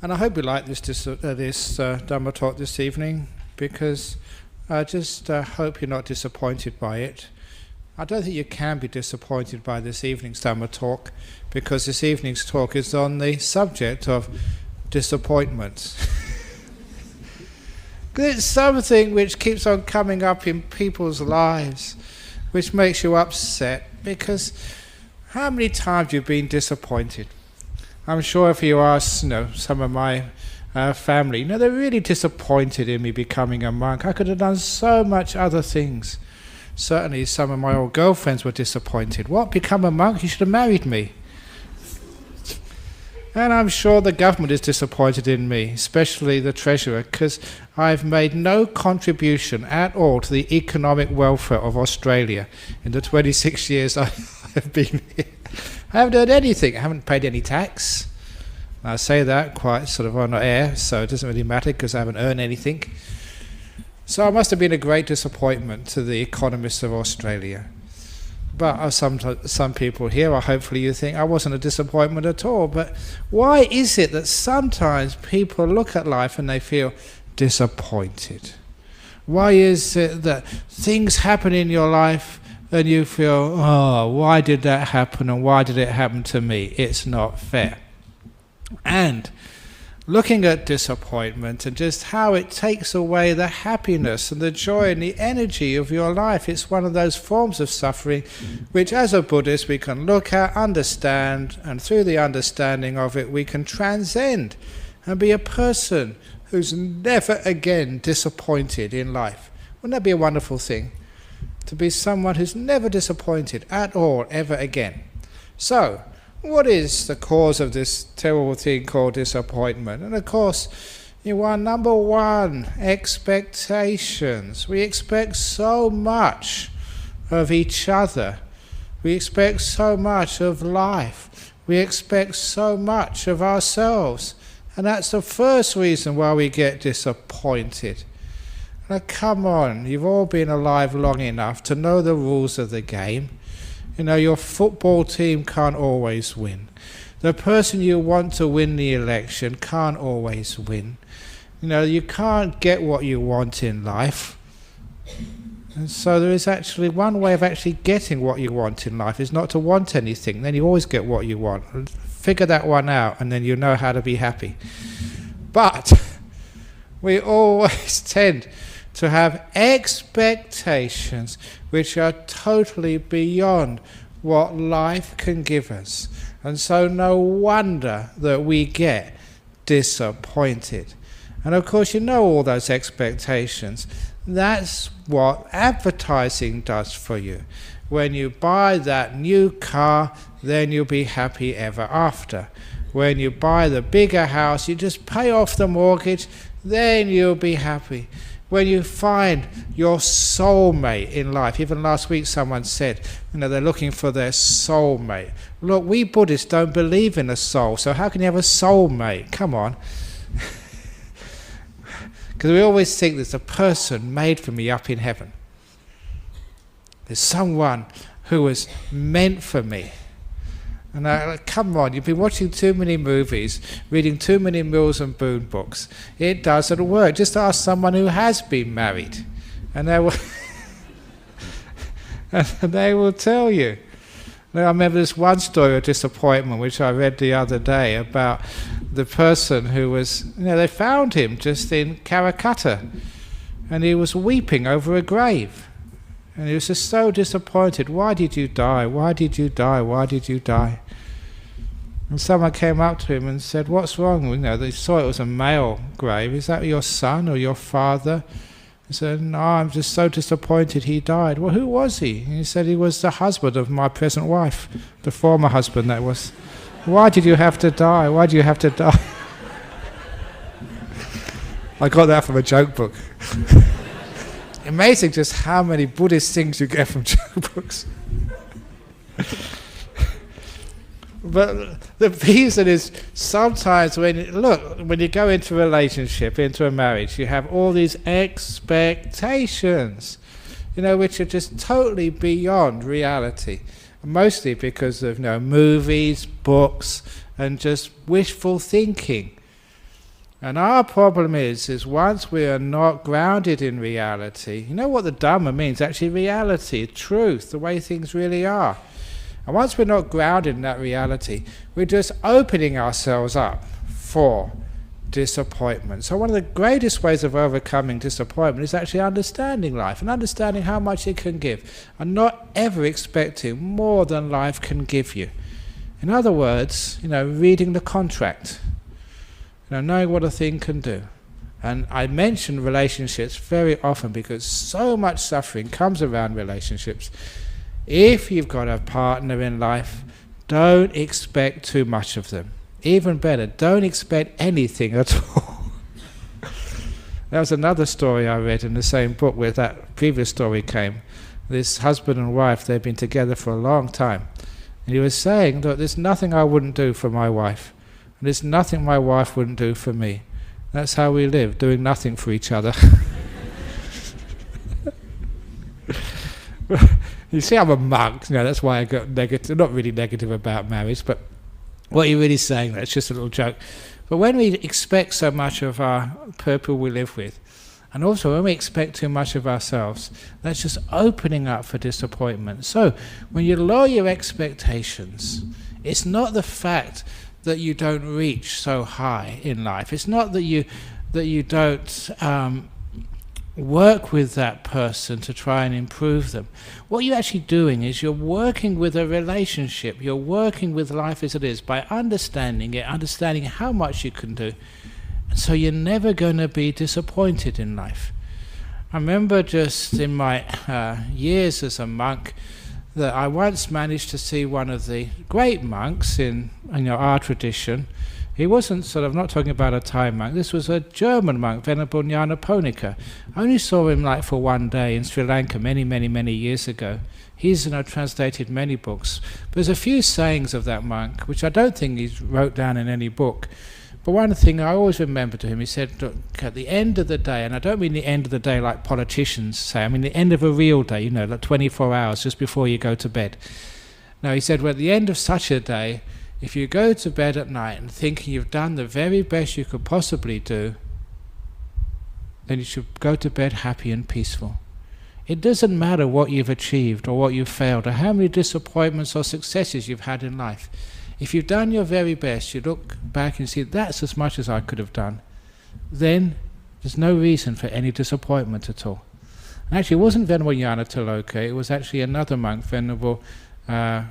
And I hope you like this Dhamma talk this evening, because I just hope you're not disappointed by it. I don't think you can be disappointed by this evening's Dhamma talk, because this evening's talk is on the subject of disappointment. It's something which keeps on coming up in people's lives, which makes you upset, because how many times you've been disappointed? I'm sure if you ask, some of my family, they're really disappointed in me becoming a monk. I could have done so much other things. Certainly some of my old girlfriends were disappointed. What, become a monk? You should have married me. And I'm sure the government is disappointed in me, especially the Treasurer, because I've made no contribution at all to the economic welfare of Australia in the 26 years I've been here. I haven't done anything. I haven't paid any tax. I say that quite sort of on air, so it doesn't really matter because I haven't earned anything. So I must have been a great disappointment to the economists of Australia. But some people here, or hopefully you think I wasn't a disappointment at all. But why is it that sometimes people look at life and they feel disappointed? Why is it that things happen in your life and you feel, oh, why did that happen and why did it happen to me? It's not fair. And looking at disappointment and just how it takes away the happiness and the joy and the energy of your life, it's one of those forms of suffering which as a Buddhist we can look at, understand, and through the understanding of it we can transcend and be a person who's never again disappointed in life. Wouldn't that be a wonderful thing? To be someone who's never disappointed at all, ever again. So, what is the cause of this terrible thing called disappointment? And of course, number one, expectations. We expect so much of each other. We expect so much of life. We expect so much of ourselves. And that's the first reason why we get disappointed. Now come on, you've all been alive long enough to know the rules of the game. Your football team can't always win. The person you want to win the election can't always win. You can't get what you want in life. And so there is actually one way of actually getting what you want in life is not to want anything. Then you always get what you want. Figure that one out and then you know how to be happy. But we always tend to have expectations which are totally beyond what life can give us. And so no wonder that we get disappointed. And of course all those expectations. That's what advertising does for you. When you buy that new car, then you'll be happy ever after. When you buy the bigger house, you just pay off the mortgage, then you'll be happy. When you find your soulmate in life, even last week someone said, they're looking for their soulmate. Look, we Buddhists don't believe in a soul, so how can you have a soulmate? Come on. Because we always think there's a person made for me up in heaven. There's someone who was meant for me. And come on, you've been watching too many movies, reading too many Mills and Boon books. It doesn't work. Just ask someone who has been married, and they will, and they will tell you. Now, I remember this one story of disappointment which I read the other day about the person who was, they found him just in Calcutta, and he was weeping over a grave. And he was just so disappointed. Why did you die? Why did you die? Why did you die? And someone came up to him and said, what's wrong? They saw it was a male grave. Is that your son or your father? He said, no, I'm just so disappointed he died. Well, who was he? And he said he was the husband of my present wife, the former husband that was. Why did you have to die? Why do you have to die? I got that from a joke book. Amazing just how many Buddhist things you get from joke books. But the reason is sometimes when you go into a relationship, into a marriage, you have all these expectations, which are just totally beyond reality. Mostly because of movies, books, and just wishful thinking. And our problem is once we are not grounded in reality, you know what the Dhamma means? Actually reality, truth, the way things really are. And once we're not grounded in that reality, we're just opening ourselves up for disappointment. So one of the greatest ways of overcoming disappointment is actually understanding life and understanding how much it can give, and not ever expecting more than life can give you. In other words, reading the contract, knowing what a thing can do. And I mention relationships very often because so much suffering comes around relationships. If you've got a partner in life, don't expect too much of them. Even better, don't expect anything at all. That was another story I read in the same book where that previous story came. This husband and wife, they've been together for a long time. And he was saying, look, there's nothing I wouldn't do for my wife. And there's nothing my wife wouldn't do for me. That's how we live, doing nothing for each other. You see, I'm a monk, that's why I got negative, not really negative about marriage, but what you're really saying, that's just a little joke. But when we expect so much of our people we live with, and also when we expect too much of ourselves, that's just opening up for disappointment. So when you lower your expectations, it's not the fact that you don't reach so high in life. It's not that you don't work with that person to try and improve them. What you're actually doing is you're working with a relationship. You're working with life as it is by understanding it, understanding how much you can do. So you're never going to be disappointed in life. I remember just in my years as a monk that I once managed to see one of the great monks in our tradition. He wasn't not talking about a Thai monk. This was a German monk, Venerable Nyanaponika. I only saw him for one day in Sri Lanka many, many, many years ago. He's translated many books. But there's a few sayings of that monk, which I don't think he wrote down in any book. But one thing I always remember to him, he said, look, at the end of the day, and I don't mean the end of the day like politicians say, I mean the end of a real day, like 24 hours just before you go to bed. No, he said, well, at the end of such a day, if you go to bed at night and thinking you've done the very best you could possibly do, then you should go to bed happy and peaceful. It doesn't matter what you've achieved or what you've failed or how many disappointments or successes you've had in life. If you've done your very best, you look back and see that's as much as I could have done, then there's no reason for any disappointment at all. And actually it wasn't Venerable Jnana Tiloka, it was actually another monk, Venerable Jnana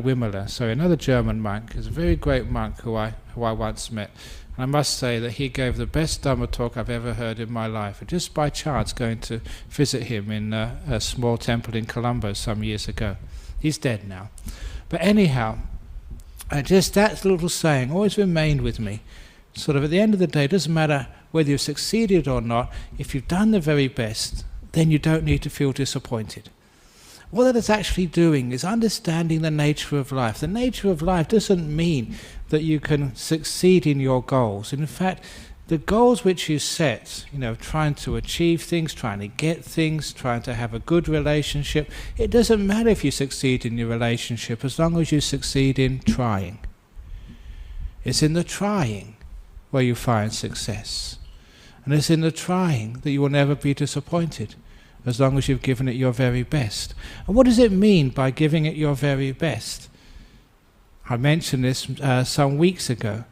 Wimala, so another German monk. He's a very great monk who I once met. And I must say that he gave the best Dhamma talk I've ever heard in my life, and just by chance going to visit him in a small temple in Colombo some years ago. He's dead now. But anyhow, just that little saying always remained with me. At the end of the day, it doesn't matter whether you've succeeded or not, if you've done the very best, then you don't need to feel disappointed. What that is actually doing is understanding the nature of life. The nature of life doesn't mean that you can succeed in your goals. In fact, the goals which you set, trying to achieve things, trying to get things, trying to have a good relationship, it doesn't matter if you succeed in your relationship as long as you succeed in trying. It's in the trying where you find success. And it's in the trying that you will never be disappointed as long as you've given it your very best. And what does it mean by giving it your very best? I mentioned this some weeks ago.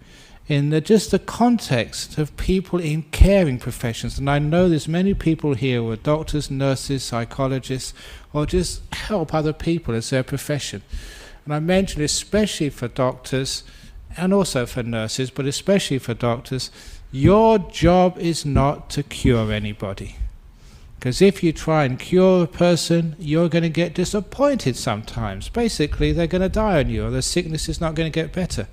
In just the context of people in caring professions. And I know there's many people here who are doctors, nurses, psychologists, or just help other people as their profession. And I mentioned especially for doctors, and also for nurses, but especially for doctors, your job is not to cure anybody. Because if you try and cure a person, you're going to get disappointed sometimes. Basically, they're going to die on you, or the sickness is not going to get better.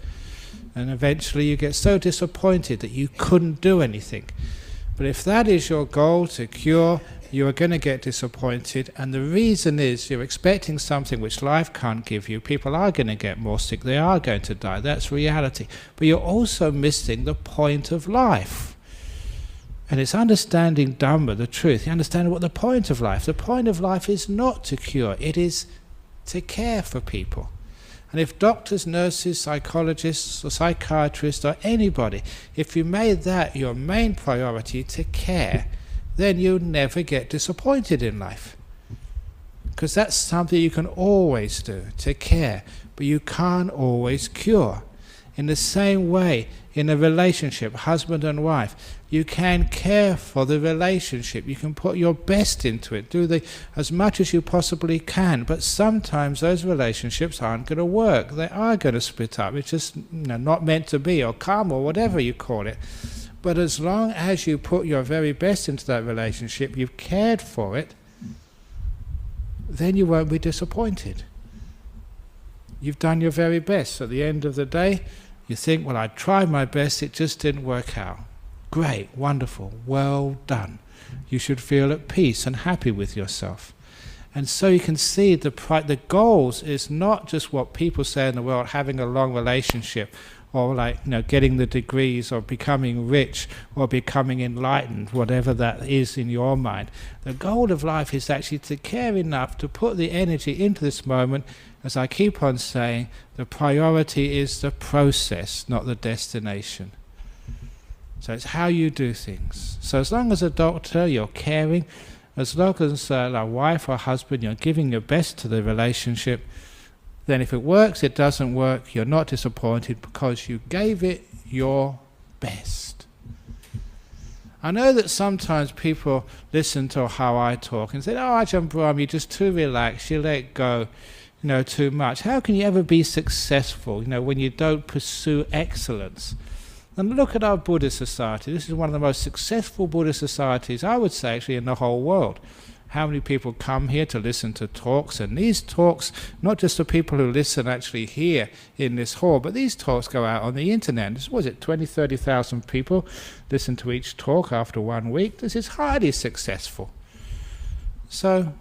And eventually you get so disappointed that you couldn't do anything. But if that is your goal, to cure, you are going to get disappointed. And the reason is you're expecting something which life can't give you. People are going to get more sick. They are going to die. That's reality. But you're also missing the point of life. And it's understanding Dhamma, the truth. You understand what the point of life. The point of life is not to cure. It is to care for people. And if doctors, nurses, psychologists or psychiatrists or anybody, if you made that your main priority to care, then you'll never get disappointed in life. Because that's something you can always do, to care, but you can't always cure. In the same way, in a relationship, husband and wife, you can care for the relationship. You can put your best into it, do as much as you possibly can. But sometimes those relationships aren't going to work. They are going to split up. It's just not meant to be, or karma, or whatever you call it. But as long as you put your very best into that relationship, you've cared for it, then you won't be disappointed. You've done your very best. At the end of the day, you think, well, I tried my best, it just didn't work out. Great, wonderful, well done. You should feel at peace and happy with yourself. And so you can see the goals is not just what people say in the world, having a long relationship, or getting the degrees, or becoming rich, or becoming enlightened, whatever that is in your mind. The goal of life is actually to care enough to put the energy into this moment. As I keep on saying, the priority is the process, not the destination. So it's how you do things. So as long as a doctor, you're caring, as long as a wife or husband, you're giving your best to the relationship, then if it works, it doesn't work, you're not disappointed because you gave it your best. I know that sometimes people listen to how I talk and say, oh, Ajahn Brahm, you're just too relaxed, you let go, too much. How can you ever be successful, when you don't pursue excellence? And look at our Buddhist society. This is one of the most successful Buddhist societies, I would say, actually, in the whole world. How many people come here to listen to talks? And these talks, not just the people who listen actually here in this hall, but these talks go out on the internet. This, was it 20, 30,000 people listen to each talk after 1 week? This is highly successful. So,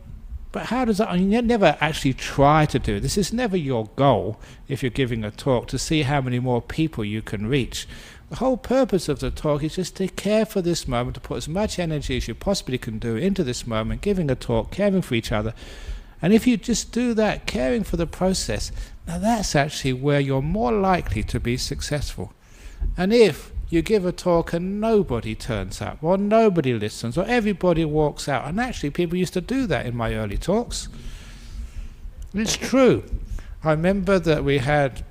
but how does that, you never actually try to do this. It's never your goal, if you're giving a talk, to see how many more people you can reach. The whole purpose of the talk is just to care for this moment, to put as much energy as you possibly can do into this moment, giving a talk, caring for each other. And if you just do that, caring for the process, now that's actually where you're more likely to be successful. And if you give a talk and nobody turns up, or nobody listens, or everybody walks out, and actually people used to do that in my early talks. It's true. I remember that we had,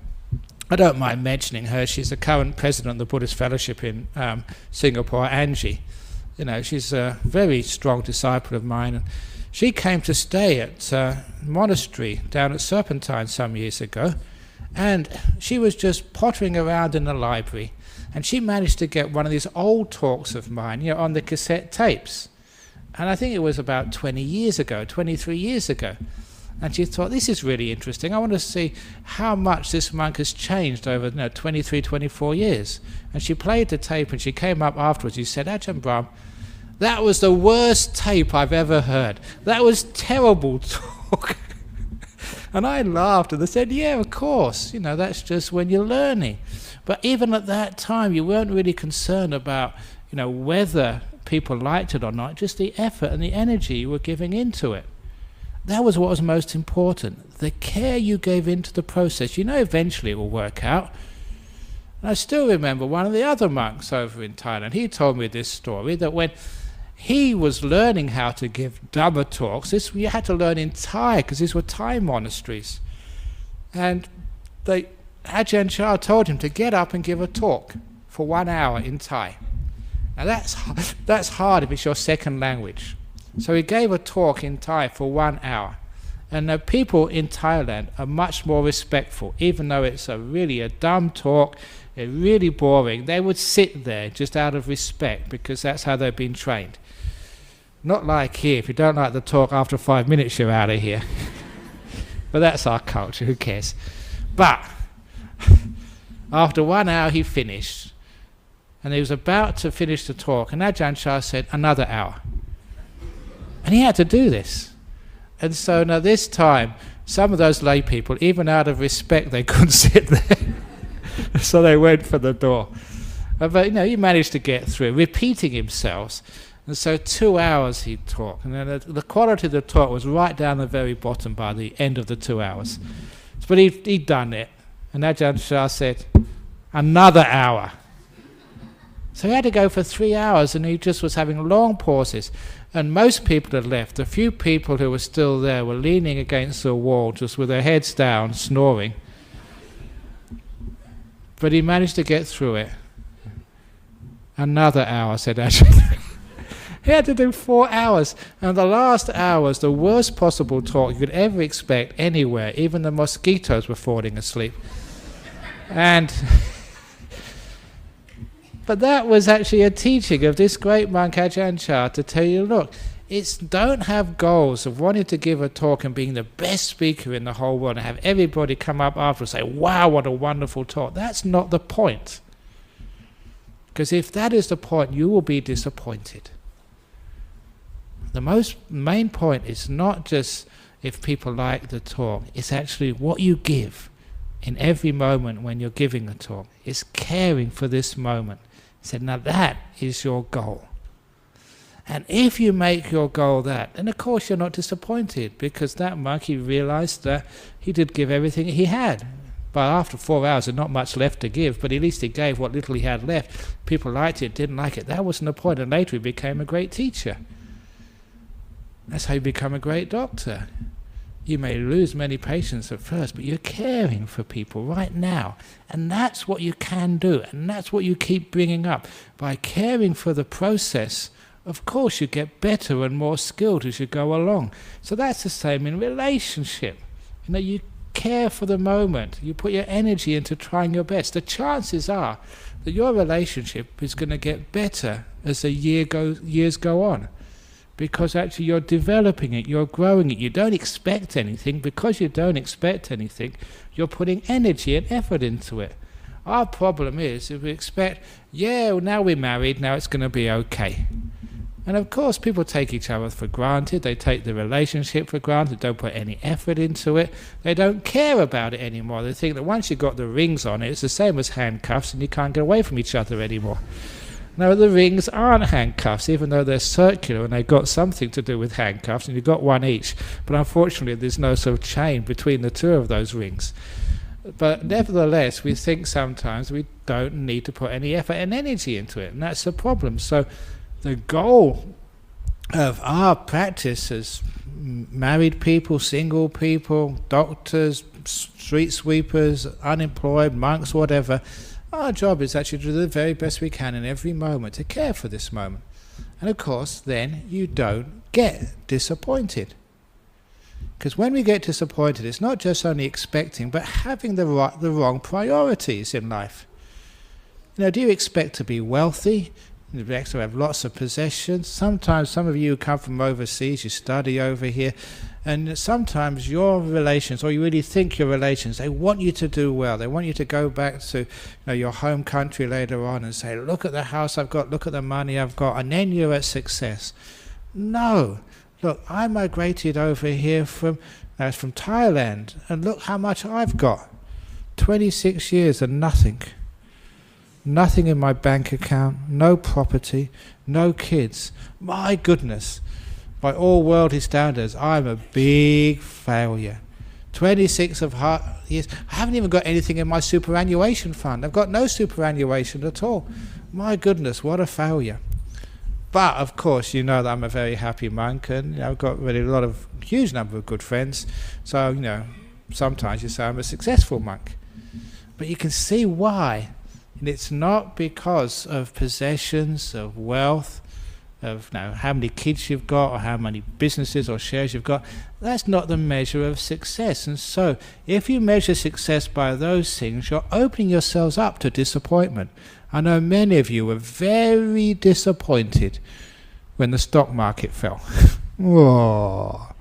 I don't mind mentioning her, she's the current president of the Buddhist Fellowship in Singapore, Angie. She's a very strong disciple of mine. And she came to stay at a monastery down at Serpentine some years ago, and she was just pottering around in the library, and she managed to get one of these old talks of mine, on the cassette tapes. And I think it was about 20 years ago, 23 years ago. And she thought, this is really interesting. I want to see how much this monk has changed over 23, 24 years. And she played the tape, and she came up afterwards. She said, Ajahn Brahm, that was the worst tape I've ever heard. That was terrible talk. And I laughed, and I said, yeah, of course. That's just when you're learning. But even at that time, you weren't really concerned about, whether people liked it or not, just the effort and the energy you were giving into it. That was what was most important. The care you gave into the process. Eventually it will work out. And I still remember one of the other monks over in Thailand. He told me this story, that when he was learning how to give Dhamma talks, you had to learn in Thai, because these were Thai monasteries. And Ajahn Chah told him to get up and give a talk for 1 hour in Thai. Now that's hard if it's your second language. So he gave a talk in Thai for 1 hour. And the people in Thailand are much more respectful, even though it's really a dumb talk, it's really boring. They would sit there just out of respect, because that's how they've been trained. Not like here, if you don't like the talk, after 5 minutes you're out of here. But that's our culture, who cares? But after 1 hour he finished, and he was about to finish the talk, and Ajahn Chah said, another hour. And he had to do this. And so now this time, some of those lay people, even out of respect, they couldn't sit there. So they went for the door. But he managed to get through, repeating himself. And so 2 hours he'd talk. And then the quality of the talk was right down the very bottom by the end of the 2 hours. But he'd done it. And Ajahn Chah said, another hour. So he had to go for 3 hours, and he just was having long pauses. And most people had left. The few people who were still there were leaning against the wall, just with their heads down, snoring. But he managed to get through it. Another hour, said Ajahn. He had to do 4 hours. And the last hour was the worst possible talk you could ever expect anywhere. Even the mosquitoes were falling asleep. And but that was actually a teaching of this great monk Ajahn Chah, to tell you, look, don't have goals of wanting to give a talk and being the best speaker in the whole world and have everybody come up after and say, wow, what a wonderful talk. That's not the point. Because if that is the point, you will be disappointed. The main point is not just if people like the talk, it's actually what you give in every moment when you're giving a talk. It's caring for this moment. He said, now that is your goal. And if you make your goal that, then of course you're not disappointed, because that monk, he realized that he did give everything he had. But after 4 hours, there's not much left to give, but at least he gave what little he had left. People liked it, didn't like it. That wasn't the point. And later he became a great teacher. That's how you become a great doctor. You may lose many patients at first, but you're caring for people right now. And that's what you can do, and that's what you keep bringing up. By caring for the process, of course you get better and more skilled as you go along. So that's the same in relationship. You care for the moment. You put your energy into trying your best. The chances are that your relationship is going to get better as the years go on. Because actually you're developing it, you're growing it. You don't expect anything. Because you don't expect anything, you're putting energy and effort into it. Our problem is if we expect, now we're married, now it's going to be okay. And of course people take each other for granted. They take the relationship for granted, don't put any effort into it. They don't care about it anymore. They think that once you've got the rings on it, it's the same as handcuffs and you can't get away from each other anymore. No, the rings aren't handcuffs, even though they're circular and they've got something to do with handcuffs, and you've got one each. But unfortunately, there's no sort of chain between the two of those rings. But nevertheless, we think sometimes we don't need to put any effort and energy into it, and that's the problem. So the goal of our practice as married people, single people, doctors, street sweepers, unemployed, monks, whatever, our job is actually to do the very best we can in every moment, to care for this moment. And of course, then you don't get disappointed. Because when we get disappointed, it's not just only expecting, but having the wrong priorities in life. Do you expect to be wealthy? Do you expect to have lots of possessions? Sometimes some of you come from overseas, you study over here, and sometimes your relations, or you really think your relations, they want you to do well. They want you to go back to your home country later on and say, look at the house I've got, look at the money I've got, and then you're at success. No. Look, I migrated over here from Thailand, and look how much I've got. 26 years and nothing. Nothing in my bank account, no property, no kids. My goodness. By all worldly standards, I'm a big failure. 26 years. I haven't even got anything in my superannuation fund. I've got no superannuation at all. My goodness, what a failure. But of course, you know that I'm a very happy monk, and I've got really huge number of good friends. So, sometimes you say I'm a successful monk. But you can see why. And it's not because of possessions, of wealth, of how many kids you've got, or how many businesses or shares you've got. That's not the measure of success. And so if you measure success by those things, you're opening yourselves up to disappointment. I know many of you were very disappointed when the stock market fell. Oh.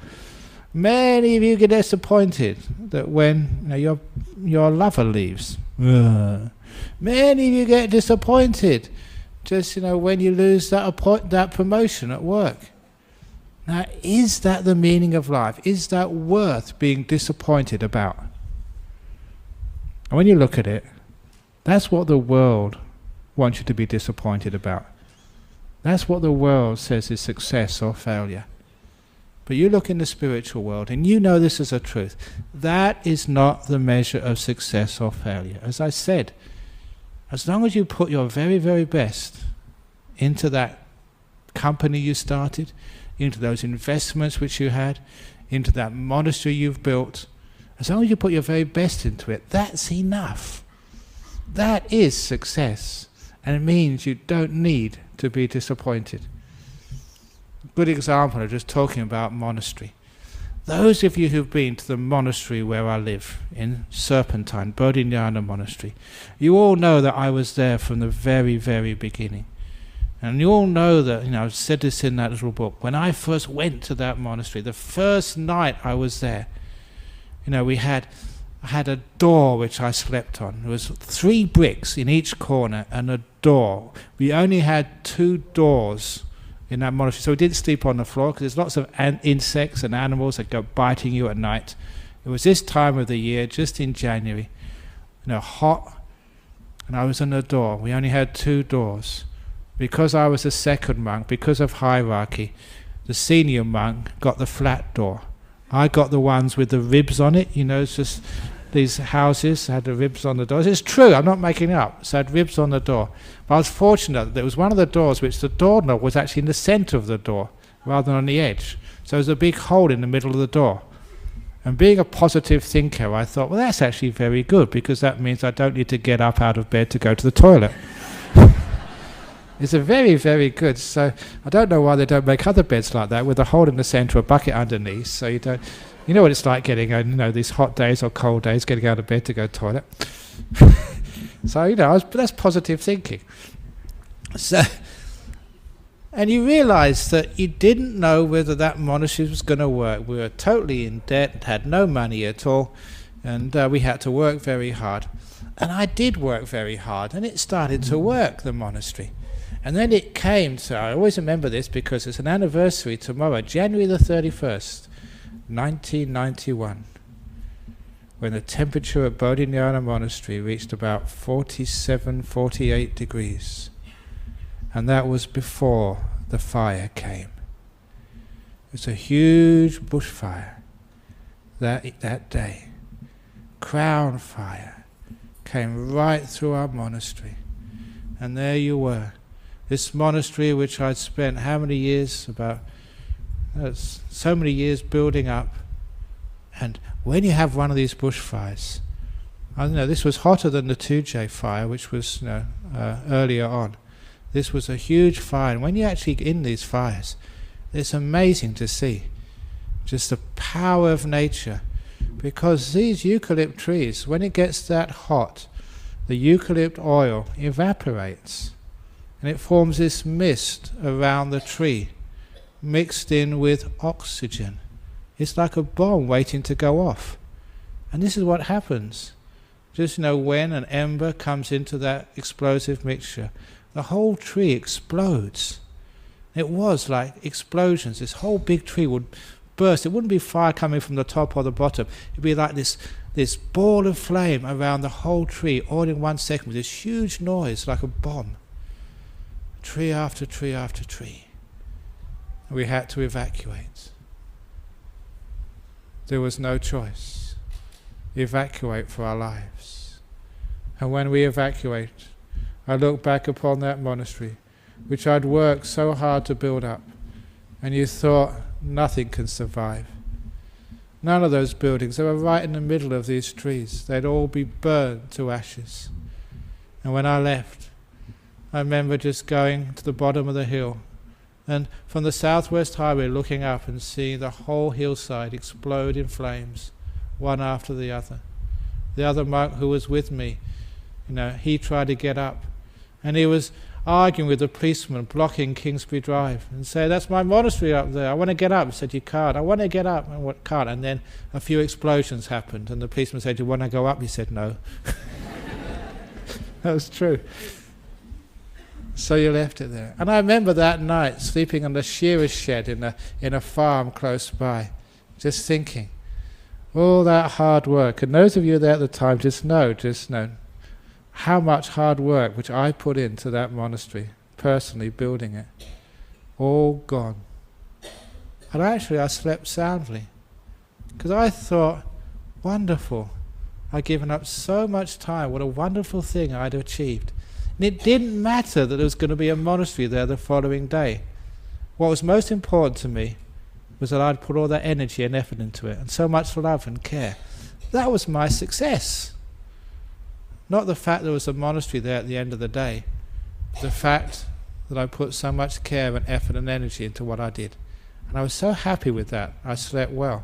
Many of you get disappointed that when your lover leaves. Many of you get disappointed just when you lose that promotion at work. Now, is that the meaning of life? Is that worth being disappointed about? And when you look at it, that's what the world wants you to be disappointed about. That's what the world says is success or failure. But you look in the spiritual world and you know this is a truth. That is not the measure of success or failure. As I said, as long as you put your very, very best into that company you started, into those investments which you had, into that monastery you've built, as long as you put your very best into it, that's enough. That is success. And it means you don't need to be disappointed. Good example of just talking about monastery. Those of you who've been to the monastery where I live, in Serpentine, Bodhinyana Monastery, you all know that I was there from the very, very beginning. And you all know that, I've said this in that little book, when I first went to that monastery, the first night I was there, I had a door which I slept on. There was 3 bricks in each corner and a door. We only had 2 doors in that monastery, so we didn't sleep on the floor because there's lots of insects and animals that go biting you at night. It was this time of the year, just in January, hot, and I was on the door. We only had 2 doors. Because I was the second monk, because of hierarchy, the senior monk got the flat door. I got the ones with the ribs on it, it's just these houses had the ribs on the doors. It's true, I'm not making it up. So it had ribs on the door. But I was fortunate that there was one of the doors which the doorknob was actually in the centre of the door, rather than on the edge. So there was a big hole in the middle of the door. And being a positive thinker, I thought, well, that's actually very good, because that means I don't need to get up out of bed to go to the toilet. It's a very, very good. So I don't know why they don't make other beds like that with a hole in the centre, a bucket underneath, so you don't. You know what it's like getting, these hot days or cold days, getting out of bed to go to the toilet. So that's positive thinking. So, and you realise that you didn't know whether that monastery was going to work. We were totally in debt, had no money at all, and we had to work very hard. And I did work very hard, and it started to work, the monastery. And then it came to, I always remember this because it's an anniversary tomorrow, January the 31st, 1991, when the temperature at Bodhinyana Monastery reached about 47, 48 degrees. And that was before the fire came. It was a huge bushfire that day. Crown fire came right through our monastery. And there you were. This monastery which I'd spent how many years, so many years building up. And when you have one of these bushfires, I don't know, this was hotter than the 2J fire, which was earlier on. This was a huge fire, and when you're actually in these fires, it's amazing to see just the power of nature, because these eucalypt trees, when it gets that hot, the eucalypt oil evaporates, and it forms this mist around the tree, mixed in with oxygen. It's like a bomb waiting to go off. And this is what happens. Just when an ember comes into that explosive mixture, the whole tree explodes. It was like explosions. This whole big tree would burst. It wouldn't be fire coming from the top or the bottom. It'd be like this ball of flame around the whole tree, all in 1 second, with this huge noise like a bomb. Tree after tree after tree. And we had to evacuate. There was no choice. Evacuate for our lives. And when we evacuate, I look back upon that monastery, which I'd worked so hard to build up, and you thought nothing can survive. None of those buildings, they were right in the middle of these trees. They'd all be burned to ashes. And when I left, I remember just going to the bottom of the hill, and from the southwest highway looking up and seeing the whole hillside explode in flames, one after the other. The other monk who was with me, he tried to get up, and he was arguing with the policeman blocking Kingsbury Drive and said, "That's my monastery up there, I want to get up." He said, "You can't." "I want to get up." "I can't." And then a few explosions happened, and the policeman said, "Do you want to go up?" He said, "No." That was true. So you left it there. And I remember that night sleeping on the shearer's shed in a farm close by, just thinking, all that hard work. And those of you there at the time just know how much hard work which I put into that monastery, personally building it, all gone. But actually I slept soundly. Because I thought, wonderful, I'd given up so much time, what a wonderful thing I'd achieved. And it didn't matter that there was going to be a monastery there the following day. What was most important to me was that I'd put all that energy and effort into it, and so much love and care. That was my success. Not the fact there was a monastery there at the end of the day, but the fact that I put so much care and effort and energy into what I did. And I was so happy with that. I slept well.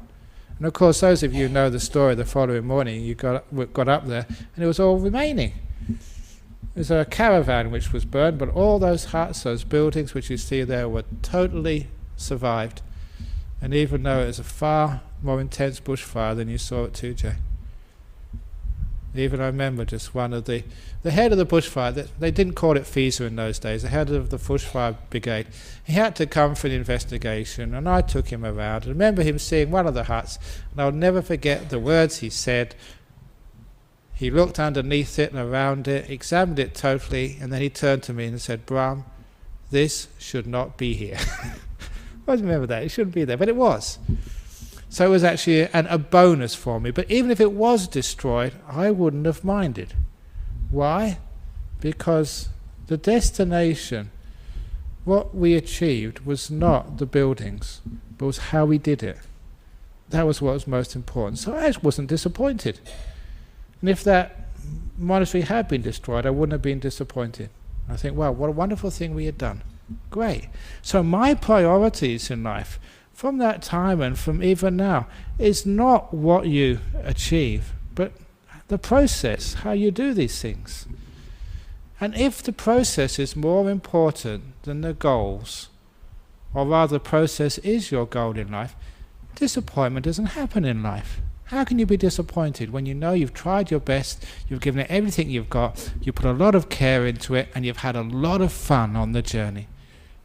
And of course, those of you who know the story, the following morning you got up there and it was all remaining. There's a caravan which was burned, but all those huts, those buildings which you see there were totally survived. And even though it was a far more intense bushfire than you saw at Tujay. Even I remember just one of the head of the bushfire, they didn't call it FISA in those days, the head of the bushfire brigade, he had to come for an investigation, and I took him around. I remember him seeing one of the huts, and I'll never forget the words he said. He looked underneath it and around it, examined it totally, and then he turned to me and said, "Brahm, this should not be here." I remember that, it shouldn't be there, but it was. So it was actually a bonus for me. But even if it was destroyed, I wouldn't have minded. Why? Because the destination, what we achieved, was not the buildings, but was how we did it. That was what was most important. So I wasn't disappointed. And if that monastery had been destroyed, I wouldn't have been disappointed. I think, wow, what a wonderful thing we had done. Great. So my priorities in life, from that time and from even now, is not what you achieve, but the process, how you do these things. And if the process is more important than the goals, or rather the process is your goal in life, disappointment doesn't happen in life. How can you be disappointed when you know you've tried your best, you've given it everything you've got, you put a lot of care into it, and you've had a lot of fun on the journey?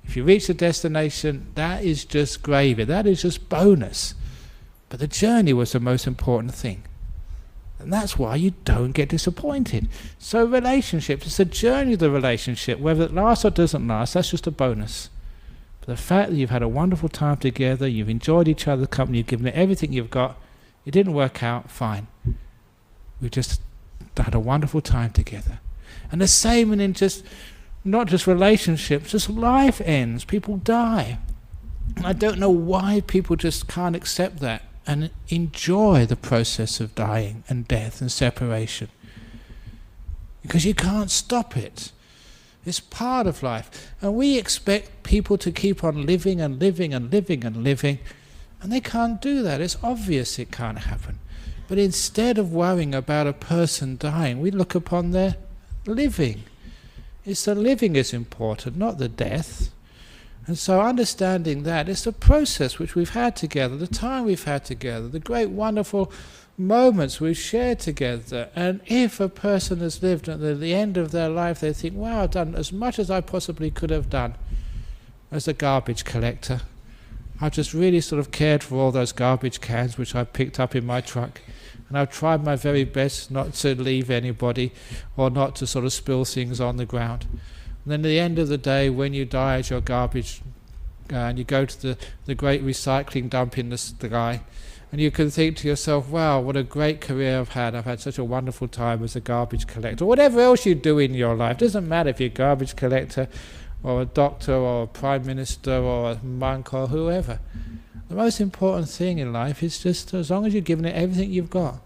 If you reach the destination, that is just gravy, that is just bonus. But the journey was the most important thing. And that's why you don't get disappointed. So relationships, it's the journey of the relationship, whether it lasts or doesn't last, that's just a bonus. But the fact that you've had a wonderful time together, you've enjoyed each other's company, you've given it everything you've got, it didn't work out, fine. We just had a wonderful time together. And the same in just, not just relationships, just life ends, people die. And I don't know why people just can't accept that and enjoy the process of dying and death and separation. Because you can't stop it. It's part of life. And we expect people to keep on living and living and living and living, and they can't do that. It's obvious it can't happen. But instead of worrying about a person dying, we look upon their living. It's the living is important, not the death. And so understanding that, it's the process which we've had together, the time we've had together, the great wonderful moments we've shared together. And if a person has lived at the end of their life, they think, wow, I've done as much as I possibly could have done as a garbage collector. I've just really sort of cared for all those garbage cans which I picked up in my truck. And I've tried my very best not to leave anybody or not to sort of spill things on the ground. And then at the end of the day, when you die as your garbage, and you go to the great recycling dump in the sky, and you can think to yourself, wow, what a great career I've had. I've had such a wonderful time as a garbage collector. Or whatever else you do in your life. It doesn't matter if you're a garbage collector or a doctor or a prime minister or a monk or whoever. The most important thing in life is just as long as you're giving it everything you've got.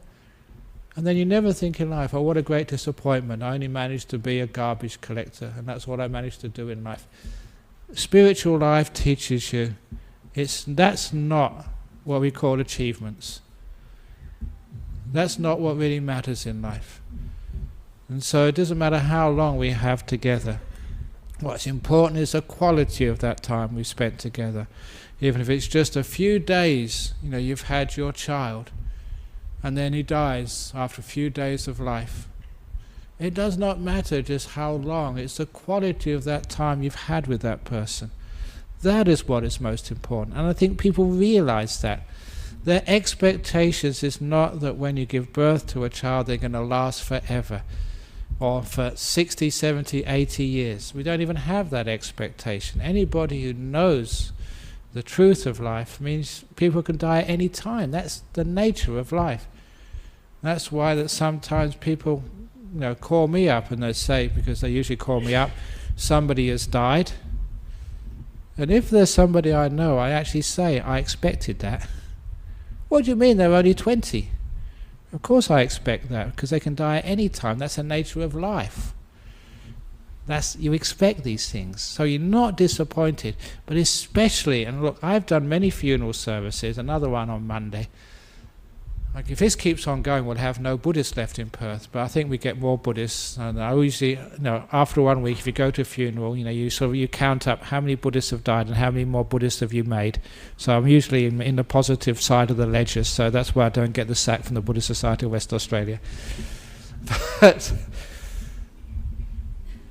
And then you never think in life, oh, what a great disappointment. I only managed to be a garbage collector, and that's what I managed to do in life. Spiritual life teaches you that's not what we call achievements. That's not what really matters in life. And so it doesn't matter how long we have together. What's important is the quality of that time we spent together. Even if it's just a few days, you've had your child, and then he dies after a few days of life. It does not matter just how long, it's the quality of that time you've had with that person. That is what is most important, and I think people realize that. Their expectations is not that when you give birth to a child they're going to last forever, or for 60, 70, 80 years. We don't even have that expectation. Anybody who knows the truth of life means people can die at any time. That's the nature of life. That's why that sometimes people, call me up and they say, because they usually call me up, somebody has died. And if there's somebody I know, I actually say, I expected that. What do you mean they're only 20? Of course I expect that, because they can die at any time. That's the nature of life. You expect these things, so you're not disappointed. But especially, and look, I've done many funeral services, another one on Monday. Like, if this keeps on going, we'll have no Buddhists left in Perth. But I think we get more Buddhists. And I usually, after 1 week, if you go to a funeral, you count up how many Buddhists have died and how many more Buddhists have you made. So I'm usually in the positive side of the ledger. So that's why I don't get the sack from the Buddhist Society of West Australia. But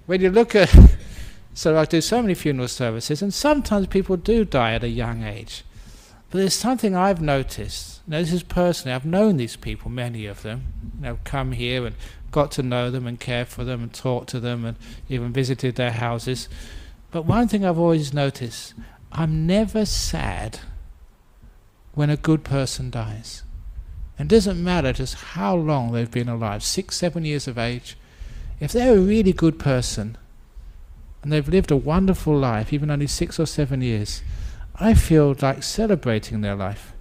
when you look at, so I do so many funeral services, and sometimes people do die at a young age. But there's something I've noticed. This is personally, I've known these people, many of them, come here and got to know them and care for them and talk to them and even visited their houses. But one thing I've always noticed, I'm never sad when a good person dies. And it doesn't matter just how long they've been alive, 6, 7 years of age. If they're a really good person and they've lived a wonderful life, even only 6 or 7 years, I feel like celebrating their life.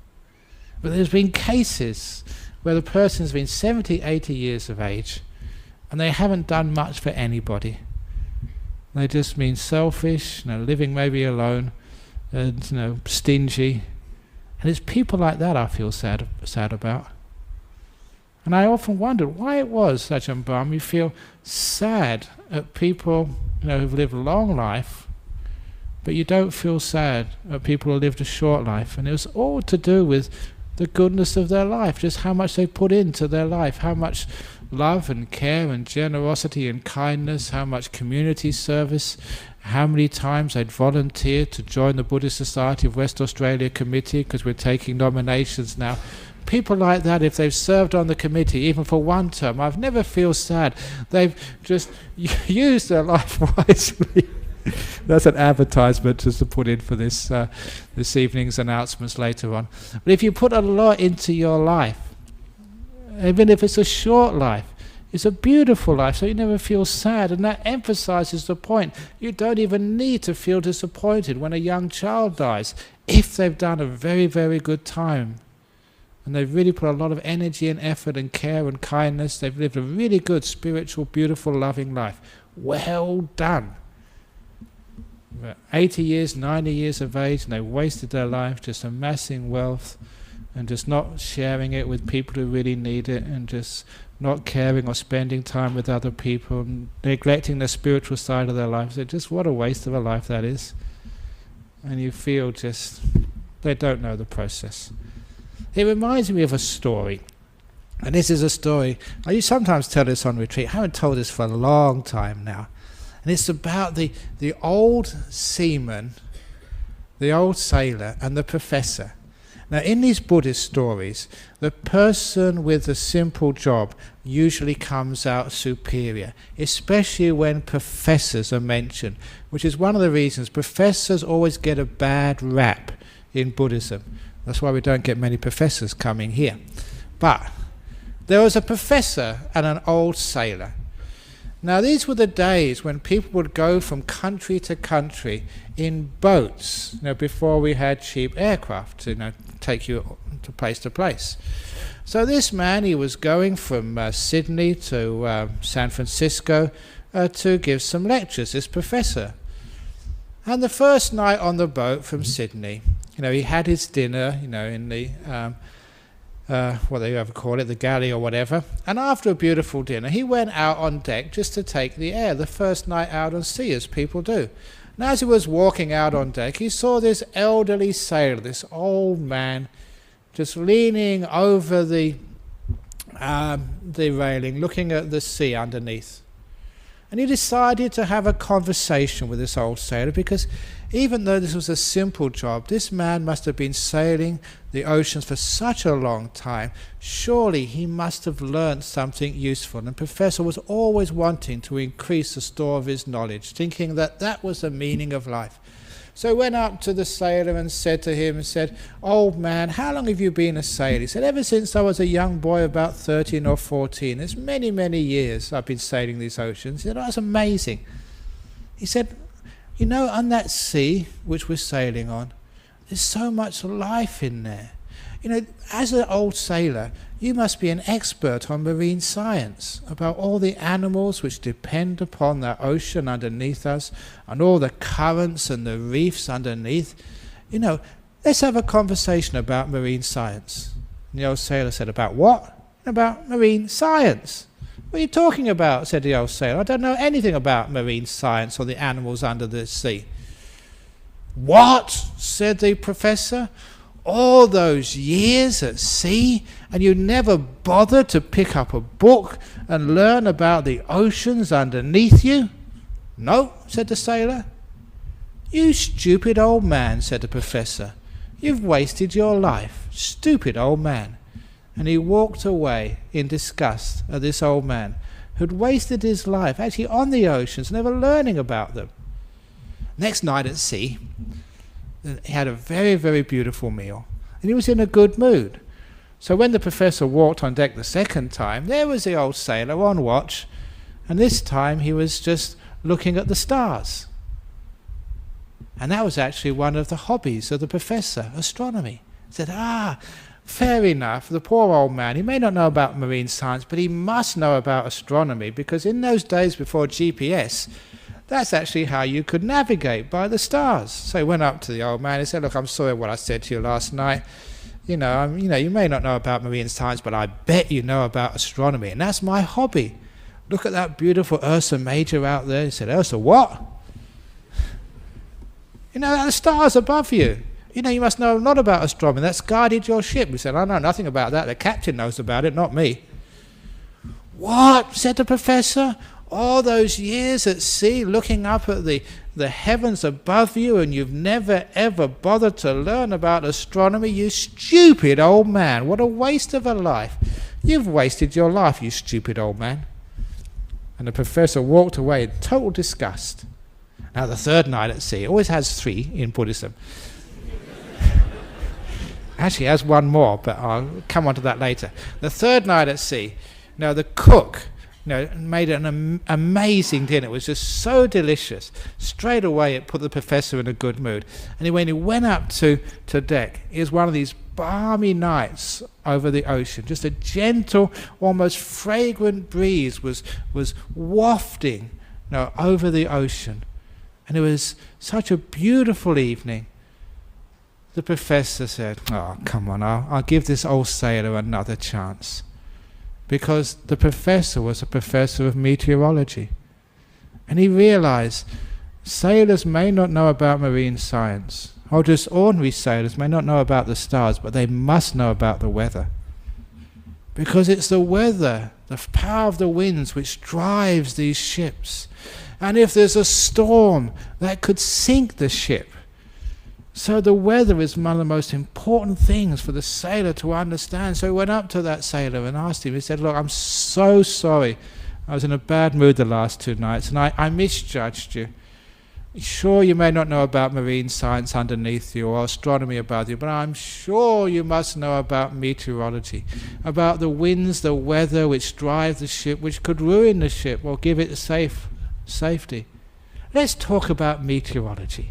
But there's been cases where the person's been 70, 80 years of age and they haven't done much for anybody. They just been selfish, living maybe alone, and stingy. And it's people like that I feel sad about. And I often wondered why it was, Ajahn Brahm, you feel sad at people who've lived a long life, but you don't feel sad at people who lived a short life. And it was all to do with the goodness of their life, just how much they put into their life, how much love and care and generosity and kindness, how much community service, how many times they'd volunteered to join the Buddhist Society of West Australia committee, because we're taking nominations now. People like that, if they've served on the committee, even for one term, I've never feel sad. They've just used their life wisely. That's an advertisement just to put in for this evening's announcements later on. But if you put a lot into your life, even if it's a short life, it's a beautiful life, so you never feel sad. And that emphasizes the point. You don't even need to feel disappointed when a young child dies, if they've done a very, very good time. And they've really put a lot of energy and effort and care and kindness. They've lived a really good, spiritual, beautiful, loving life. Well done. 80 years, 90 years of age, and they wasted their life just amassing wealth and just not sharing it with people who really need it, and just not caring or spending time with other people, and neglecting the spiritual side of their lives. Just what a waste of a life that is. And you feel just, they don't know the process. It reminds me of a story. And this is a story, I sometimes tell this on retreat. I haven't told this for a long time now. And it's about the old seaman, the old sailor, and the professor. Now, in these Buddhist stories, the person with a simple job usually comes out superior, especially when professors are mentioned, which is one of the reasons professors always get a bad rap in Buddhism. That's why we don't get many professors coming here. But there was a professor and an old sailor. Now, these were the days when people would go from country to country in boats, before we had cheap aircraft to take you to place. So this man, he was going from Sydney to San Francisco to give some lectures, this professor. And the first night on the boat from Sydney, he had his dinner, in the what they ever call it, the galley or whatever. And after a beautiful dinner, he went out on deck just to take the air, the first night out on sea, as people do. And as he was walking out on deck, he saw this elderly sailor, this old man, just leaning over the railing, looking at the sea underneath. And he decided to have a conversation with this old sailor, because even though this was a simple job, this man must have been sailing the oceans for such a long time. Surely he must have learned something useful. And Professor was always wanting to increase the store of his knowledge, thinking that that was the meaning of life. So he went up to the sailor and said to him, "Old man, how long have you been a sailor?" He said, "Ever since I was a young boy, about 13 or 14. It's many, many years I've been sailing these oceans." He said, "Oh, that's amazing." He said, "You know, on that sea which we're sailing on, there's so much life in there. You know, as an old sailor, you must be an expert on marine science, about all the animals which depend upon that ocean underneath us, and all the currents and the reefs underneath. You know, let's have a conversation about marine science." And the old sailor said, "About what?" "About marine science." "What are you talking about?" said the old sailor. "I don't know anything about marine science or the animals under the sea." "What?" said the professor. "All those years at sea, and you never bothered to pick up a book and learn about the oceans underneath you?" "No," said the sailor. "You stupid old man," said the professor. "You've wasted your life. Stupid old man." And he walked away in disgust at this old man who'd wasted his life actually on the oceans, never learning about them. Next night at sea, he had a very, very beautiful meal, and he was in a good mood. So when the professor walked on deck the second time, there was the old sailor on watch, and this time he was just looking at the stars. And that was actually one of the hobbies of the professor, astronomy. He said, fair enough, the poor old man, he may not know about marine science, but he must know about astronomy, because in those days before GPS, that's actually how you could navigate, by the stars. So he went up to the old man and said, "Look, I'm sorry what I said to you last night. You may not know about marine science, but I bet you know about astronomy, and that's my hobby. Look at that beautiful Ursa Major out there." He said, "Ursa what?" "You know, the stars above you. You know, you must know a lot about astronomy. That's guided your ship." He said, "I know nothing about that. The captain knows about it, not me." "What?" said the professor. "All those years at sea looking up at the heavens above you, and you've never ever bothered to learn about astronomy? You stupid old man. What a waste of a life. You've wasted your life, you stupid old man." And the professor walked away in total disgust. Now the third night at sea, it always has three in Buddhism. Actually it has one more, but I'll come on to that later. The third night at sea, now the cook made an amazing dinner. It was just so delicious. Straight away it put the professor in a good mood. And when he went up to deck, it was one of these balmy nights over the ocean. Just a gentle, almost fragrant breeze was wafting over the ocean. And it was such a beautiful evening. The professor said, "Oh, come on, I'll give this old sailor another chance." Because the professor was a professor of meteorology. And he realized sailors may not know about marine science, or just ordinary sailors may not know about the stars, but they must know about the weather. Because it's the weather, the power of the winds, which drives these ships. And if there's a storm, that could sink the ship. So the weather is one of the most important things for the sailor to understand. So he went up to that sailor and asked him, he said, "Look, I'm so sorry. I was in a bad mood the last 2 nights, and I misjudged you. Sure, you may not know about marine science underneath you or astronomy above you, but I'm sure you must know about meteorology, about the winds, the weather which drive the ship, which could ruin the ship or give it safety. Let's talk about meteorology."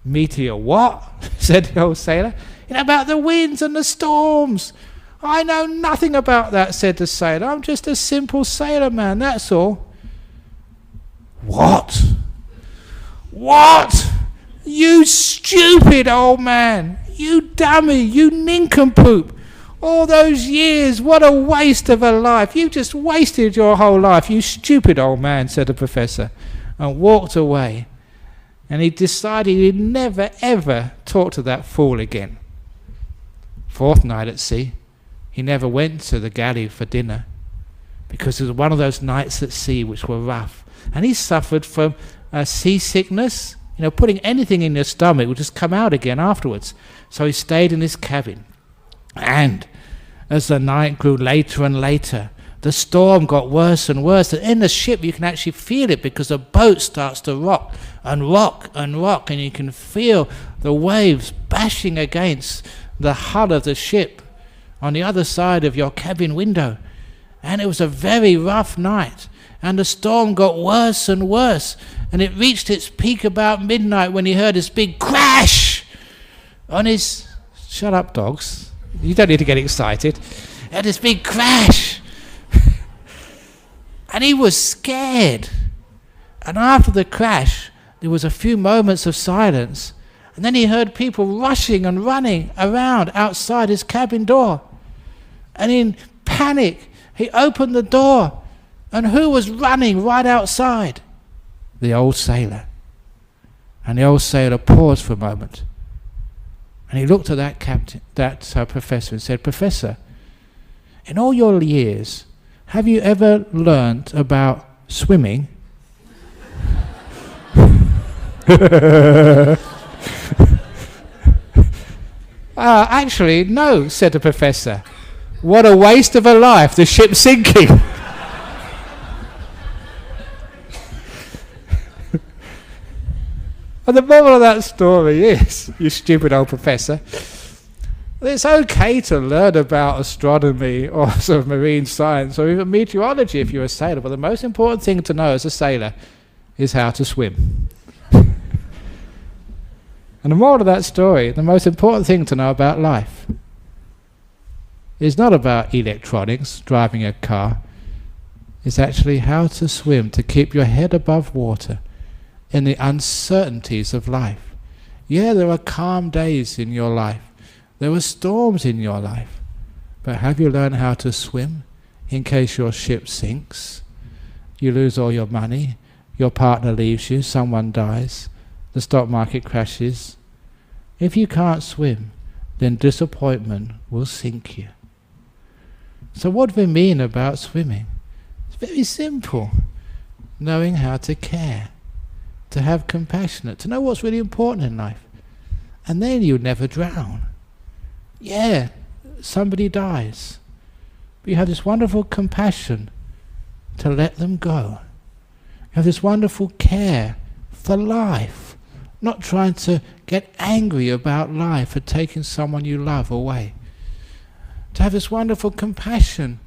"Meteor what?" said the old sailor. "About the winds and the storms." "I know nothing about that," said the sailor. "I'm just a simple sailor man, that's all." "What? What? You stupid old man! You dummy! You nincompoop! All those years, what a waste of a life! You just wasted your whole life, you stupid old man," said the professor, and walked away. And he decided he'd never ever talk to that fool again. Fourth night at sea, he never went to the galley for dinner, because it was one of those nights at sea which were rough. And he suffered from seasickness. Putting anything in your stomach would just come out again afterwards. So he stayed in his cabin. And as the night grew later and later, The storm got worse and worse. And in the ship you can actually feel it because the boat starts to rock and rock and rock, and you can feel the waves bashing against the hull of the ship on the other side of your cabin window. And it was a very rough night, and the storm got worse and worse, and it reached its peak about midnight when he heard this big crash on his... Shut up, dogs. You don't need to get excited. He had this big crash. And he was scared. And after the crash, there was a few moments of silence, and then he heard people rushing and running around outside his cabin door. And in panic, he opened the door, and who was running right outside? The old sailor. And the old sailor paused for a moment, and he looked at that professor and said, "Professor, in all your years, have you ever learnt about swimming?" Actually, no, said the professor. What a waste of a life, the ship's sinking. And the moral of that story is, you stupid old professor, it's okay to learn about astronomy or sort of marine science or even meteorology if you're a sailor, but the most important thing to know as a sailor is how to swim. And the moral of that story, the most important thing to know about life, is not about electronics, driving a car. It's actually how to swim, to keep your head above water in the uncertainties of life. Yeah, there are calm days in your life. There are storms in your life. But have you learned how to swim in case your ship sinks? You lose all your money, your partner leaves you, someone dies, the stock market crashes. If you can't swim, then disappointment will sink you. So what do we mean about swimming? It's very simple. Knowing how to care, to have compassion, to know what's really important in life. And then you'll never drown. Yeah, somebody dies, but you have this wonderful compassion to let them go. You have this wonderful care for life, not trying to get angry about life for taking someone you love away. To have this wonderful compassion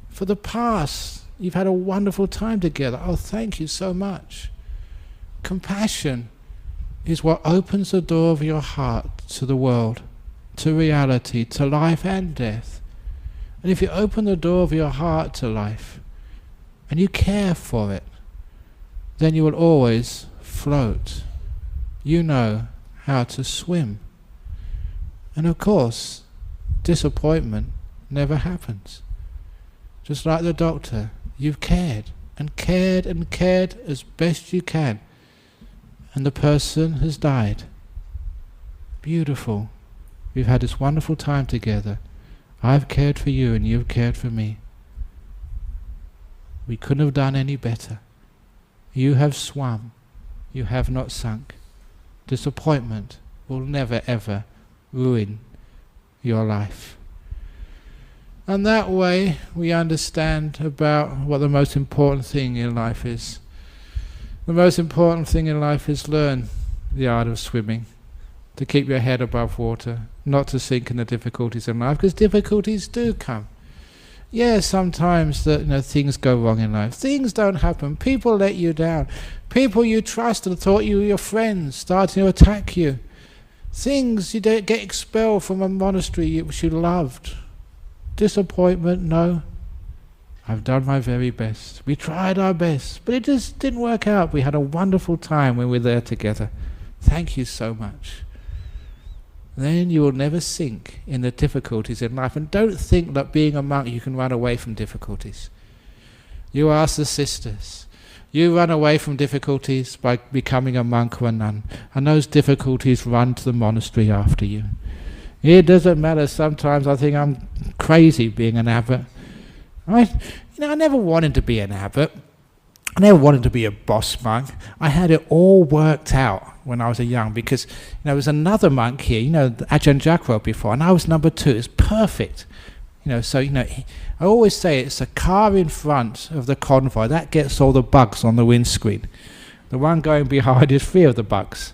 for the past. You've had a wonderful time together. Oh, thank you so much. Compassion is what opens the door of your heart to the world, to reality, to life and death. And if you open the door of your heart to life and you care for it, then you will always float. You know how to swim. And of course, disappointment never happens. Just like the doctor, you've cared and cared and cared as best you can, and the person has died. Beautiful. We've had this wonderful time together. I've cared for you and you've cared for me. We couldn't have done any better. You have swum. You have not sunk. Disappointment will never ever ruin your life. And that way we understand about what the most important thing in life is. The most important thing in life is learn the art of swimming, to keep your head above water, not to sink in the difficulties in life, because difficulties do come. Yeah, sometimes things go wrong in life. Things don't happen. People let you down. People you trust and thought you were your friends starting to attack you. Things you don't get expelled from a monastery which you loved. Disappointment, no. I've done my very best. We tried our best, but it just didn't work out. We had a wonderful time when we were there together. Thank you so much. Then you will never sink in the difficulties in life. And don't think that being a monk you can run away from difficulties. You ask the sisters. You run away from difficulties by becoming a monk or a nun. And those difficulties run to the monastery after you. It doesn't matter. Sometimes I think I'm crazy being an abbot. I never wanted to be an abbot. I never wanted to be a boss monk. I had it all worked out when I was young, because there was another monk here, Ajahn Brahm before, and I was number 2. It's perfect. So I always say it's the car in front of the convoy that gets all the bugs on the windscreen. The one going behind is free of the bugs.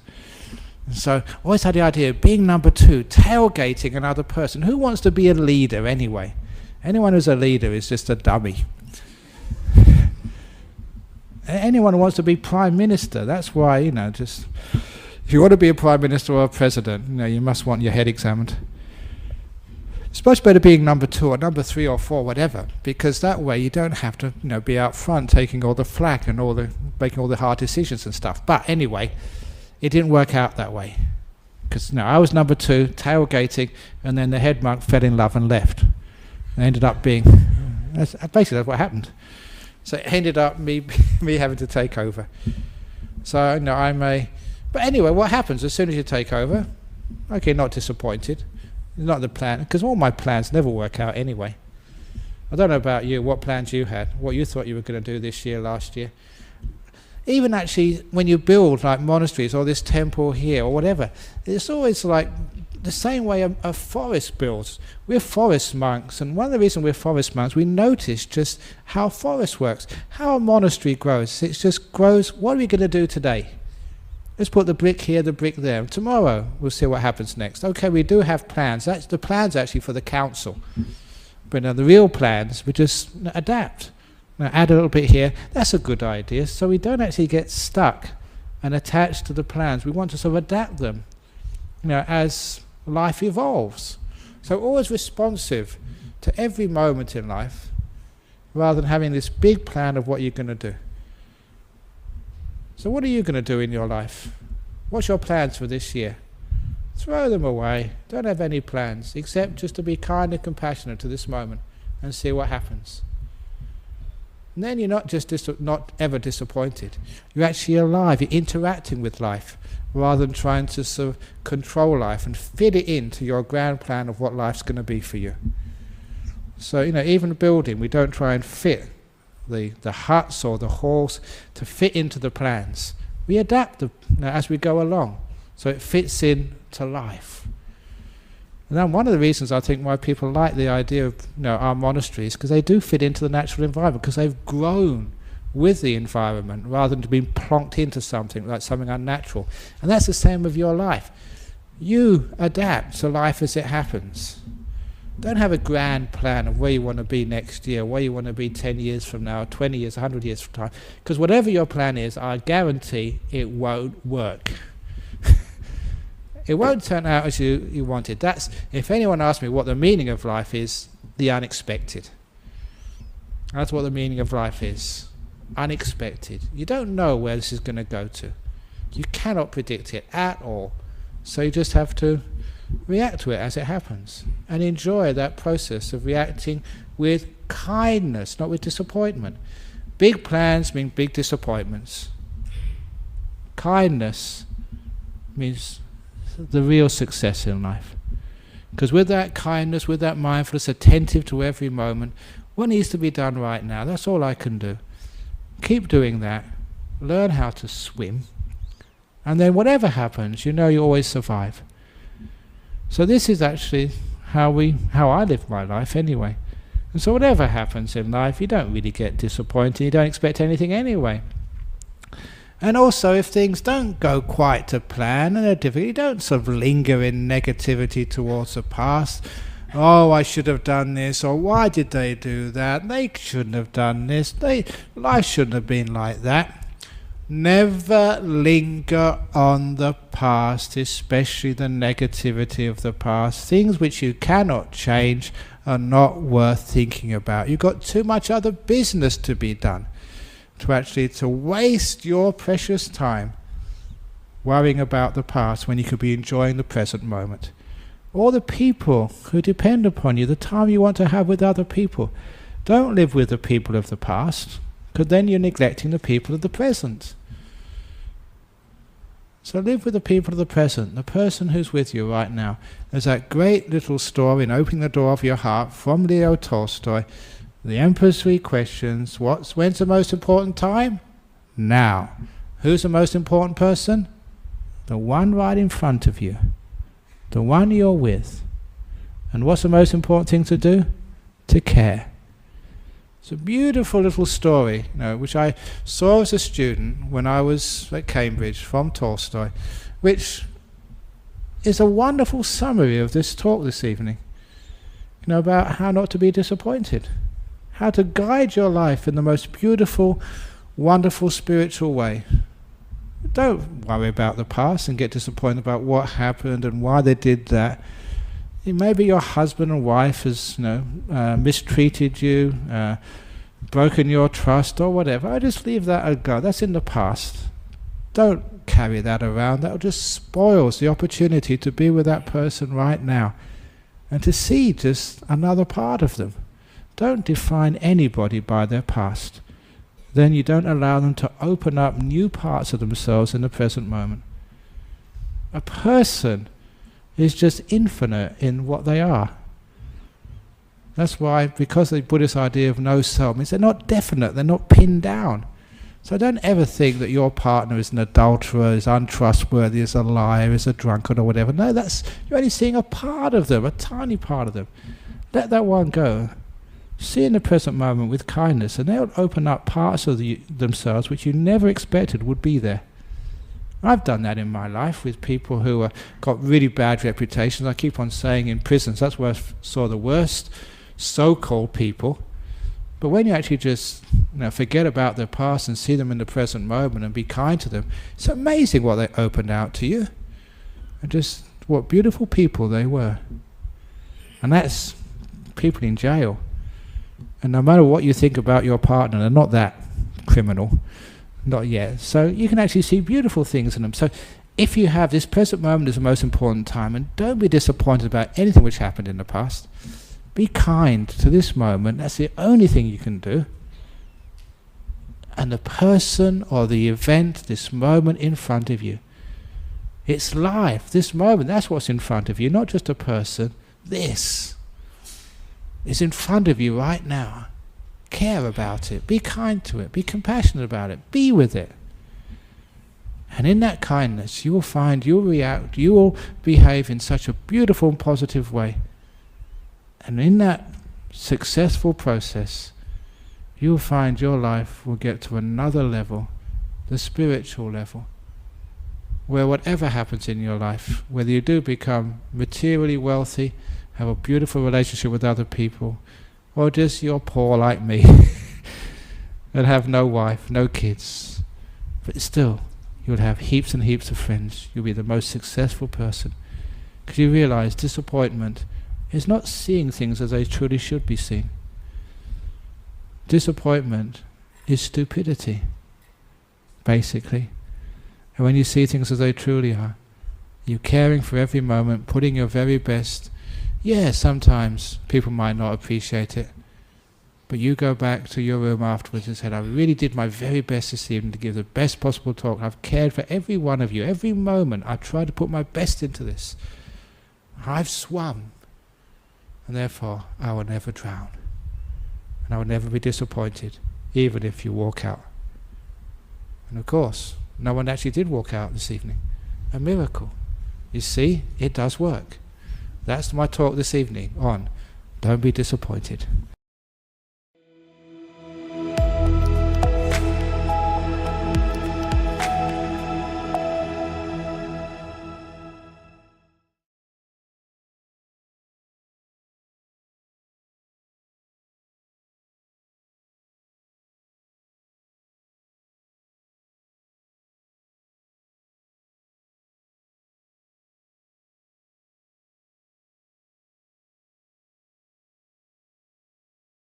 And so I always had the idea of being number two, tailgating another person. Who wants to be a leader anyway? Anyone who's a leader is just a dummy. Anyone who wants to be prime minister, that's why, just if you want to be a prime minister or a president, you must want your head examined. It's much better being number two or number three or four, whatever, because that way you don't have to, be out front taking all the flack and making all the hard decisions and stuff. But anyway, it didn't work out that way, because I was number two, tailgating, and then the head monk fell in love and left. And ended up being, that's what happened. So it ended up me having to take over. So but anyway, what happens as soon as you take over? Okay, not disappointed. Not the plan, because all my plans never work out anyway. I don't know about you, what plans you had, what you thought you were going to do this year, last year. Even actually, when you build like monasteries or this temple here or whatever, it's always like the same way a forest builds. We're forest monks, and one of the reasons we're forest monks, we notice just how forest works, how a monastery grows. It just grows. What are we going to do today? Let's put the brick here, the brick there. Tomorrow, we'll see what happens next. Okay, we do have plans. That's the plans actually for the council. But the real plans, we just adapt. Now, add a little bit here. That's a good idea. So we don't actually get stuck and attached to the plans. We want to sort of adapt them, as life evolves. So always responsive to every moment in life, rather than having this big plan of what you're going to do. So what are you going to do in your life? What's your plans for this year? Throw them away. Don't have any plans, except just to be kind and compassionate to this moment and see what happens. And then you're not just not ever disappointed. You're actually alive. You're interacting with life, rather than trying to sort of control life and fit it into your grand plan of what life's going to be for you. So, even building, we don't try and fit the huts or the halls to fit into the plans. We adapt as we go along, so it fits in to life. And then one of the reasons I think why people like the idea of our monasteries, because they do fit into the natural environment, because they've grown with the environment rather than being plonked into something like something unnatural. And that's the same with your life. You adapt to life as it happens. Don't have a grand plan of where you want to be next year, where you want to be 10 years from now, 20 years, 100 years from time. Because whatever your plan is, I guarantee it won't work. It won't turn out as you wanted. That's, if anyone asks me what the meaning of life is, the unexpected. That's what the meaning of life is. Unexpected. You don't know where this is going to go to. You cannot predict it at all. So you just have to react to it as it happens and enjoy that process of reacting with kindness, not with disappointment. Big plans mean big disappointments. Kindness means the real success in life, because with that kindness, with that mindfulness, attentive to every moment, what needs to be done right now, that's all I can do. Keep doing that, learn how to swim, and then whatever happens, you always survive. So this is actually how I live my life anyway. And so whatever happens in life, you don't really get disappointed, you don't expect anything anyway. And also, if things don't go quite to plan and they're difficult, you don't sort of linger in negativity towards the past. Oh, I should have done this, or why did they do that? They shouldn't have done this. Life shouldn't have been like that. Never linger on the past, especially the negativity of the past. Things which you cannot change are not worth thinking about. You've got too much other business to be done to waste your precious time worrying about the past when you could be enjoying the present moment. Or the people who depend upon you, the time you want to have with other people. Don't live with the people of the past, because then you're neglecting the people of the present. So live with the people of the present, the person who's with you right now. There's that great little story in Opening the Door of Your Heart from Leo Tolstoy. The Emperor's Three Questions. When's the most important time? Now. Who's the most important person? The one right in front of you. The one you're with. And what's the most important thing to do? to care. It's a beautiful little story, which I saw as a student when I was at Cambridge from Tolstoy, which is a wonderful summary of this talk this evening. About how not to be disappointed, how to guide your life in the most beautiful, wonderful spiritual way. Don't worry about the past and get disappointed about what happened and why they did that. Maybe your husband and wife has mistreated you, broken your trust or whatever. I just leave that go. That's in the past. Don't carry that around. That just spoils the opportunity to be with that person right now and to see just another part of them. Don't define anybody by their past. Then you don't allow them to open up new parts of themselves in the present moment. A person is just infinite in what they are. That's why, because the Buddhist idea of no self means they're not definite, they're not pinned down. So don't ever think that your partner is an adulterer, is untrustworthy, is a liar, is a drunkard or whatever. No, you're only seeing a part of them, a tiny part of them. Let that one go. See in the present moment with kindness, and they'll open up parts of themselves which you never expected would be there. I've done that in my life with people who got really bad reputations. I keep on saying in prisons, that's where I saw the worst so-called people. But when you actually just forget about their past and see them in the present moment and be kind to them, it's amazing what they opened out to you. And just what beautiful people they were. And that's people in jail. And no matter what you think about your partner, they're not that criminal. Not yet. So you can actually see beautiful things in them. So if you have this present moment is the most important time, and don't be disappointed about anything which happened in the past. Be kind to this moment. That's the only thing you can do. And the person or the event, this moment in front of you. It's life, this moment, that's what's in front of you, not just a person. This is in front of you right now. Care about it, be kind to it, be compassionate about it, be with it. And in that kindness you will find you'll react, you will behave in such a beautiful and positive way. And in that successful process you'll find your life will get to another level, the spiritual level, where whatever happens in your life, whether you do become materially wealthy, have a beautiful relationship with other people, or just you're poor like me and have no wife, no kids, but still you'll have heaps and heaps of friends. You'll be the most successful person because you realize disappointment is not seeing things as they truly should be seen. Disappointment is stupidity, basically. And when you see things as they truly are, you're caring for every moment, putting your very best. Yeah, sometimes people might not appreciate it, but you go back to your room afterwards and said, I really did my very best this evening to give the best possible talk. I've cared for every one of you, every moment. I've tried to put my best into this. I've swum, and therefore I will never drown. And I will never be disappointed, even if you walk out. And of course, no one actually did walk out this evening. A miracle. You see, it does work. That's my talk this evening on Don't Be Disappointed.